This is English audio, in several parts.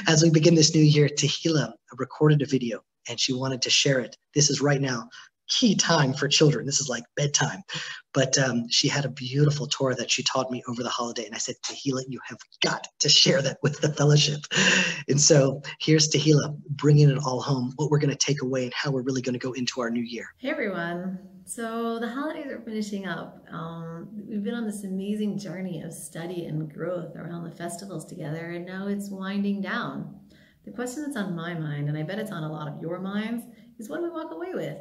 As we begin this new year, Tehila recorded a video and she wanted to share it. This is right now key time for children. This is like bedtime. But she had a beautiful Torah that she taught me over the holiday. And I said, Tehila, you have got to share that with the fellowship. And so here's Tehila bringing it all home, what we're going to take away and how we're really going to go into our new year. Hey, everyone. So the holidays are finishing up. We've been on this amazing journey of study and growth around the festivals together, and now it's winding down. The question that's on my mind, and I bet it's on a lot of your minds, is what do we walk away with?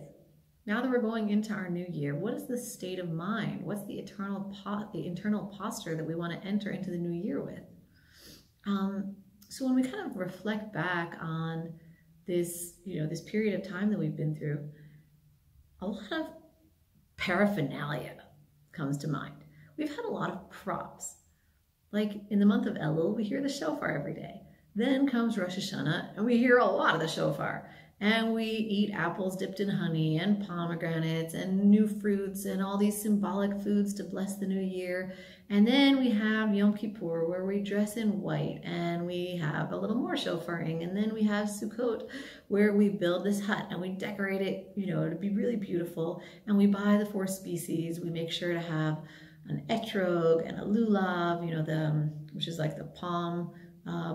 Now that we're going into our new year, what is the state of mind? What's the internal posture that we want to enter into the new year with? So when we kind of reflect back on this, this period of time that we've been through, a lot of paraphernalia comes to mind. We've had a lot of props. Like in the month of Elul, we hear the shofar every day. Then comes Rosh Hashanah, and we hear a lot of the shofar. And we eat apples dipped in honey and pomegranates and new fruits and all these symbolic foods to bless the new year. And then we have Yom Kippur, where we dress in white and we have a little more shofaring. And then we have Sukkot, where we build this hut and we decorate it, to be really beautiful. And we buy the 4 species. We make sure to have an etrog and a lulav, which is like the palm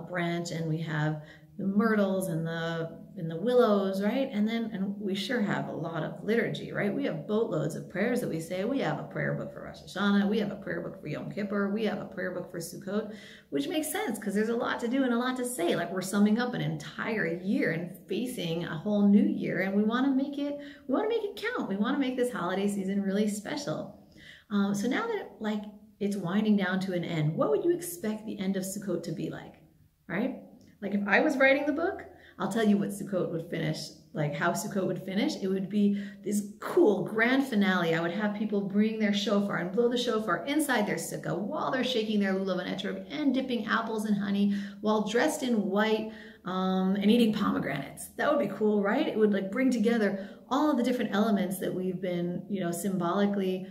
branch, and we have the myrtles and the willows, right? And we sure have a lot of liturgy, right? We have boatloads of prayers that we say. We have a prayer book for Rosh Hashanah. We have a prayer book for Yom Kippur. We have a prayer book for Sukkot, which makes sense because there's a lot to do and a lot to say. Like we're summing up an entire year and facing a whole new year, and we want to make it count. We want to make this holiday season really special. So now that it's winding down to an end, what would you expect the end of Sukkot to be like, right? Like if I was writing the book, I'll tell you what Sukkot would finish, like how Sukkot would finish. It would be this cool grand finale. I would have people bring their shofar and blow the shofar inside their sukkah while they're shaking their lulav and etrog and dipping apples in honey while dressed in white and eating pomegranates. That would be cool, right? It would bring together all of the different elements that we've been, symbolically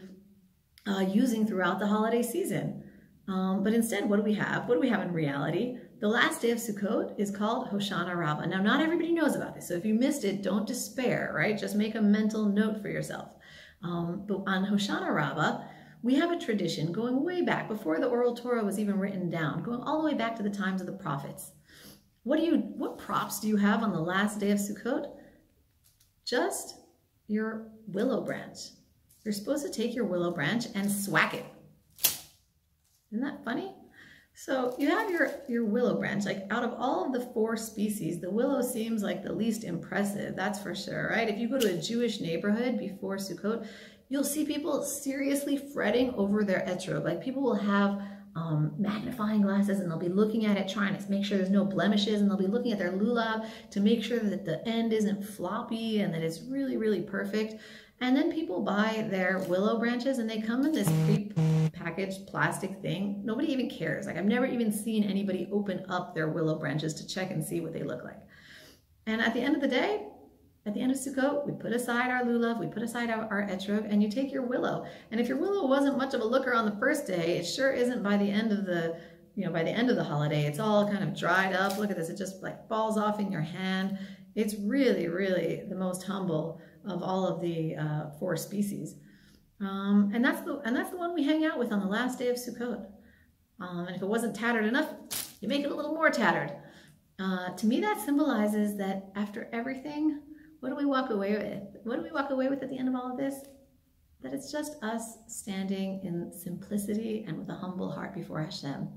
using throughout the holiday season. But instead, what do we have? What do we have in reality? The last day of Sukkot is called Hoshana Rabbah. Now, not everybody knows about this, so if you missed it, don't despair, right? Just make a mental note for yourself. But on Hoshana Rabbah, we have a tradition going way back, before the oral Torah was even written down, going all the way back to the times of the prophets. What props do you have on the last day of Sukkot? Just your willow branch. You're supposed to take your willow branch and swack it. Isn't that funny? So you have your willow branch. Like out of all of the 4 species, the willow seems like the least impressive, that's for sure, right? If you go to a Jewish neighborhood before Sukkot, you'll see people seriously fretting over their etrog. Like people will have magnifying glasses and they'll be looking at it, trying to make sure there's no blemishes, and they'll be looking at their lulav to make sure that the end isn't floppy and that it's really, really perfect. And then people buy their willow branches and they come in this pre-packaged plastic thing. Nobody even cares. Like I've never even seen anybody open up their willow branches to check and see what they look like. And at the end of the day, at the end of Sukkot, we put aside our lulav, we put aside our etrog, and you take your willow. And if your willow wasn't much of a looker on the first day, it sure isn't by the end of the holiday. It's all kind of dried up. Look at this. It just falls off in your hand. It's really, really the most humble of all of the 4 species. And that's the one we hang out with on the last day of Sukkot. And if it wasn't tattered enough, you make it a little more tattered. To me, that symbolizes that after everything, what do we walk away with? What do we walk away with at the end of all of this? That it's just us standing in simplicity and with a humble heart before Hashem.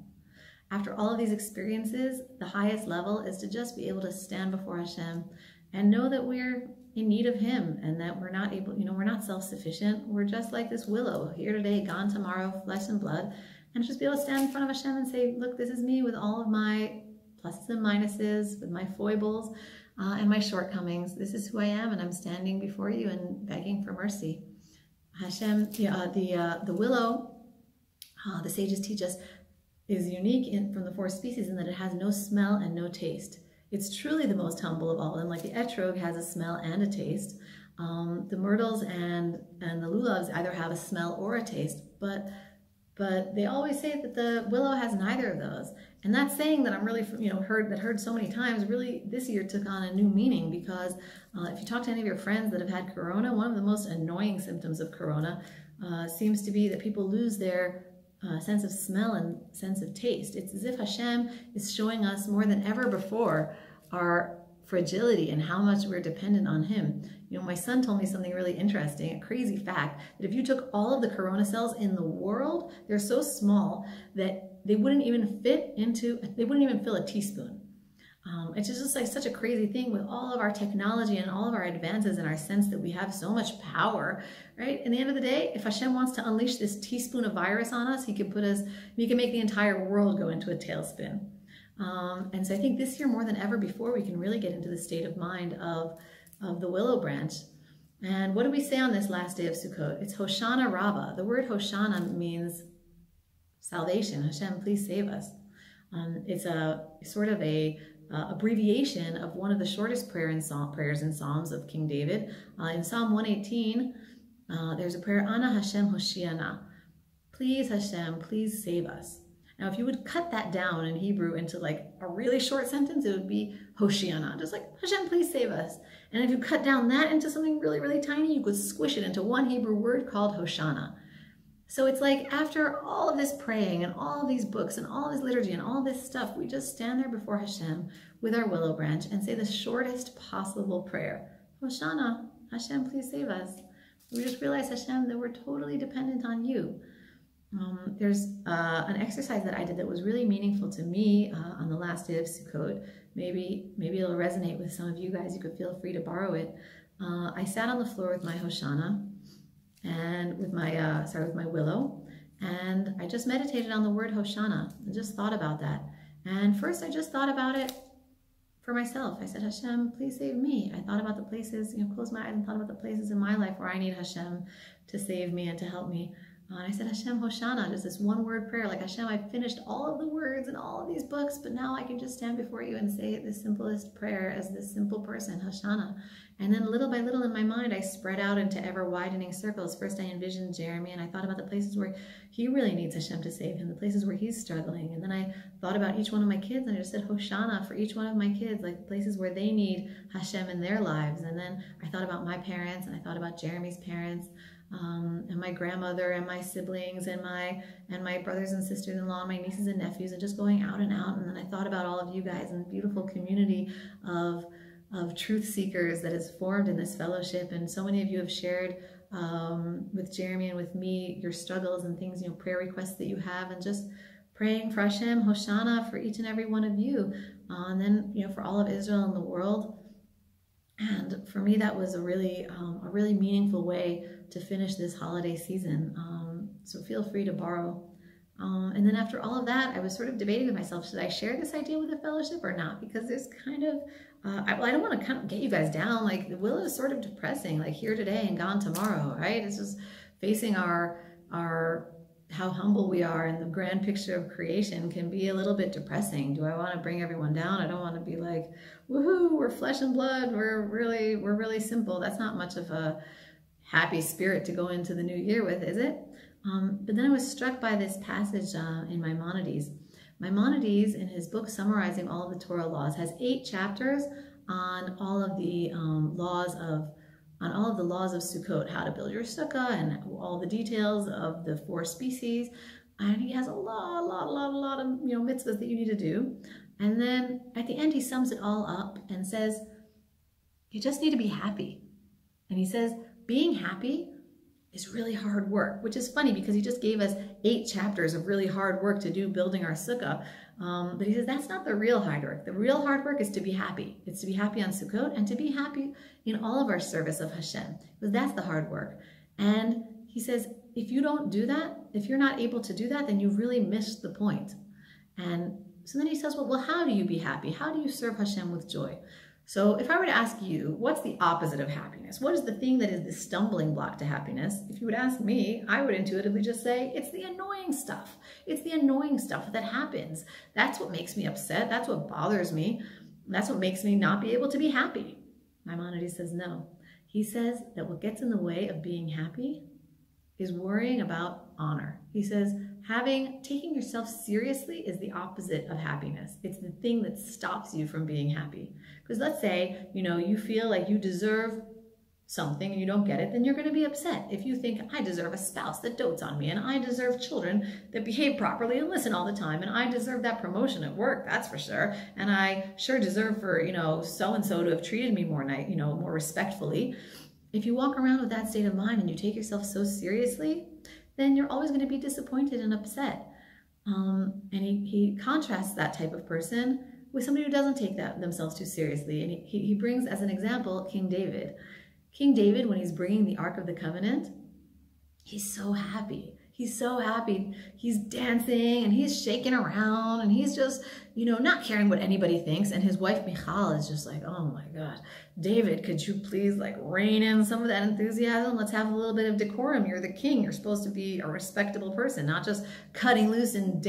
After all of these experiences, the highest level is to just be able to stand before Hashem and know that we're in need of Him, and that we're not able, we're not self-sufficient. We're just like this willow, here today, gone tomorrow, flesh and blood, and just be able to stand in front of Hashem and say, look, this is me with all of my pluses and minuses, with my foibles and my shortcomings. This is who I am, and I'm standing before you and begging for mercy. Hashem, the willow, the sages teach us, is unique from the 4 species in that it has no smell and no taste. It's truly the most humble of all of them. Like the etrog has a smell and a taste. The myrtles and the lulavs either have a smell or a taste, but But they always say that the willow has neither of those. And that saying that I'm really, heard so many times, really this year took on a new meaning, because if you talk to any of your friends that have had corona, one of the most annoying symptoms of corona seems to be that people lose their sense of smell and sense of taste. It's as if Hashem is showing us more than ever before our fragility and how much we're dependent on him. My son told me something really interesting, a crazy fact, that if you took all of the corona cells in the world, they're so small that they wouldn't even fill a teaspoon. It's just like such a crazy thing with all of our technology and all of our advances and our sense that we have so much power, right? In the end of the day, if Hashem wants to unleash this teaspoon of virus on us, he can make the entire world go into a tailspin. And so I think this year more than ever before, we can really get into the state of mind of the willow branch. And what do we say on this last day of Sukkot? It's Hoshana Rabbah. The word Hoshana means salvation. Hashem, please save us. It's a sort of a abbreviation of one of the shortest prayers in Psalms of King David. In Psalm 118, there's a prayer, Ana Hashem Hoshiana. Please, Hashem, please save us. Now, if you would cut that down in Hebrew into like a really short sentence, it would be Hoshiana, just like Hashem, please save us. And if you cut down that into something really, really tiny, you could squish it into one Hebrew word called Hoshana. So it's like after all of this praying and all of these books and all this liturgy and all this stuff, we just stand there before Hashem with our willow branch and say the shortest possible prayer. Hoshana, Hashem, please save us. We just realize, Hashem, that we're totally dependent on you. There's an exercise that I did that was really meaningful to me on the last day of Sukkot. Maybe it'll resonate with some of you guys. You could feel free to borrow it. I sat on the floor with my Hoshana and with my willow, and I just meditated on the word Hoshana and just thought about that. And first I just thought about it for myself. I said, Hashem, please save me. I thought about the places, closed my eyes and thought about the places in my life where I need Hashem to save me and to help me. And I said, Hashem, Hoshana, just this one word prayer, like, Hashem, I've finished all of the words in all of these books, but now I can just stand before you and say the simplest prayer as this simple person, Hoshana. And then little by little in my mind, I spread out into ever widening circles. First, I envisioned Jeremy, and I thought about the places where he really needs Hashem to save him, the places where he's struggling. And then I thought about each one of my kids, and I just said Hoshana for each one of my kids, like the places where they need Hashem in their lives. And then I thought about my parents, and I thought about Jeremy's parents, and my grandmother and my siblings and my brothers and sisters-in-law and my nieces and nephews, and just going out and out. And then I thought about all of you guys and the beautiful community of truth seekers that is formed in this fellowship. And so many of you have shared with Jeremy and with me your struggles and things, prayer requests that you have, and just praying for Hashem, Hoshana for each and every one of you. And then, for all of Israel and the world. And for me, that was a really meaningful way to finish this holiday season. So feel free to borrow. And then after all of that, I was sort of debating with myself, should I share this idea with the fellowship or not? Because there's kind of, I don't want to kind of get you guys down. Like, the will is sort of depressing, like here today and gone tomorrow, right? It's just facing our how humble we are, and the grand picture of creation can be a little bit depressing. Do I want to bring everyone down? I don't want to be like, woohoo, we're flesh and blood, we're really simple. That's not much of a happy spirit to go into the new year with, is it? But then I was struck by this passage in Maimonides. Maimonides, in his book summarizing all of the Torah laws, has 8 chapters on all of the laws of Sukkot, how to build your sukkah, and all the details of the 4 species. And he has a lot of mitzvahs that you need to do. And then at the end, he sums it all up and says, you just need to be happy. And he says, being happy is really hard work, which is funny because he just gave us 8 chapters of really hard work to do building our sukkah. But he says that's not the real hard work. The real hard work is to be happy. It's to be happy on Sukkot and to be happy in all of our service of Hashem, because that's the hard work. And he says, if you don't do that, if you're not able to do that, then you've really missed the point. And so then he says, well, how do you be happy? How do you serve Hashem with joy? So if I were to ask you, what's the opposite of happiness? What is the thing that is the stumbling block to happiness? If you would ask me, I would intuitively just say, it's the annoying stuff. It's the annoying stuff that happens. That's what makes me upset. That's what bothers me. That's what makes me not be able to be happy. Maimonides says no. He says that what gets in the way of being happy is worrying about honor. He says, taking yourself seriously is the opposite of happiness. It's the thing that stops you from being happy. Because let's say, you feel like you deserve something and you don't get it, then you're going to be upset. If you think, I deserve a spouse that dotes on me, and I deserve children that behave properly and listen all the time, and I deserve that promotion at work, that's for sure, and I sure deserve for, so-and-so to have treated me more respectfully. If you walk around with that state of mind and you take yourself so seriously, then you're always going to be disappointed and upset. And he contrasts that type of person with somebody who doesn't take themselves too seriously. And he brings as an example King David. King David, when he's bringing the Ark of the Covenant, he's so happy. He's so happy. He's dancing and he's shaking around and he's just, not caring what anybody thinks. And his wife, Michal, is just like, oh my God, David, could you please rein in some of that enthusiasm? Let's have a little bit of decorum. You're the king. You're supposed to be a respectable person, not just cutting loose and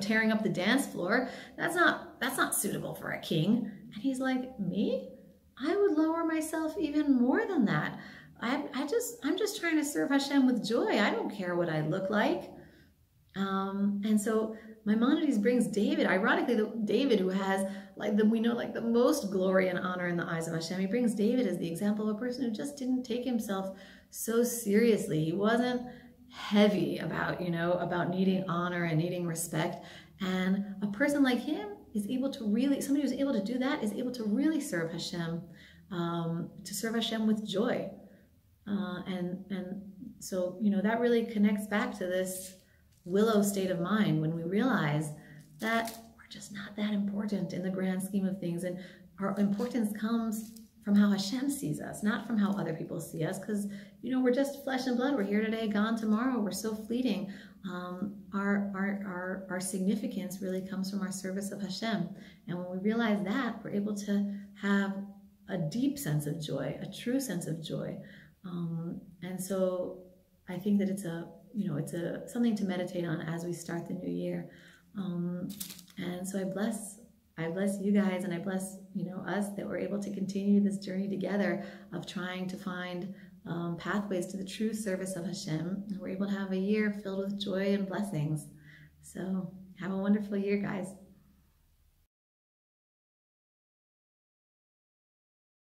tearing up the dance floor. That's not suitable for a king. And he's like, me? I would lower myself even more than that. I'm just trying to serve Hashem with joy. I don't care what I look like. And so Maimonides brings David, ironically, David who has the most glory and honor in the eyes of Hashem. He brings David as the example of a person who just didn't take himself so seriously. He wasn't heavy about needing honor and needing respect. And a person like him is able to really, somebody who's able to do that is able to really serve Hashem, to serve Hashem with joy. So, that really connects back to this willow state of mind when we realize that we're just not that important in the grand scheme of things. And our importance comes from how Hashem sees us, not from how other people see us, because, we're just flesh and blood. We're here today, gone tomorrow. We're so fleeting. Our significance really comes from our service of Hashem. And when we realize that, we're able to have a deep sense of joy, a true sense of joy. And so I think that it's something to meditate on as we start the new year. And so I bless you guys, and I bless, us that we're able to continue this journey together of trying to find pathways to the true service of Hashem. And we're able to have a year filled with joy and blessings. So have a wonderful year, guys.